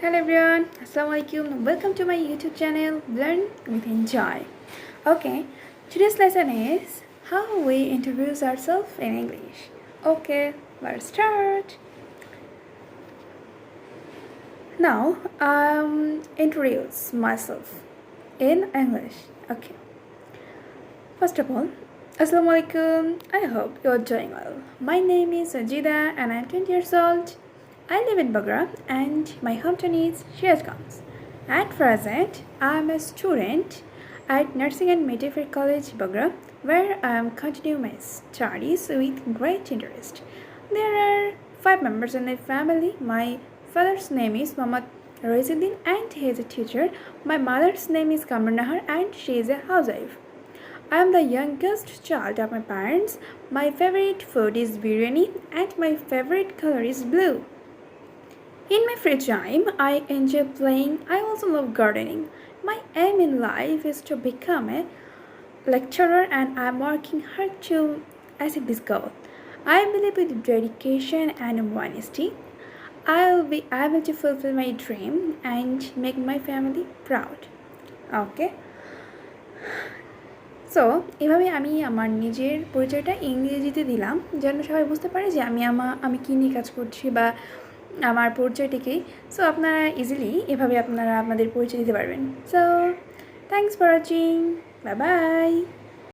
Hello everyone, Assalamualaikum. Welcome to my YouTube channel Learn with Enjoy. Okay, today's lesson is how we introduce ourselves in English. Okay, let's start. Now, introduce myself in English. Okay. First of all, Assalamualaikum. I hope you're doing well. My name is Sajida and I'm 20 years old. I live in Bagra and my hometown is Shirazganj. At present, I am a student at Nursing and Midwifery College, Bagra, where I am continuing my studies with great interest. There are 5 members in my family. My father's name is Muhammad Raisuddin and he is a teacher. My mother's name is Kamar Nahar and she is a housewife. I am the youngest child of my parents. My favorite food is biryani and my favorite color is blue. In my free time, I enjoy playing. I also love gardening. My aim in life is to become a lecturer and I am working hard to achieve this goal. I believe with dedication and honesty, I will be able to fulfill my dream and make my family proud. Okay? So এভাবে আমি আমার নিজের পরিচয়টা ইংরেজিতে দিলাম যেন সবাই বুঝতে পারে যে আমি কী নিয়ে কাজ করছি বা আমার পরিচয়টিকেই। সো আপনারা ইজিলি এভাবে আপনারা আপনাদের পরিচয় দিতে পারবেন। So thanks for watching, bye bye.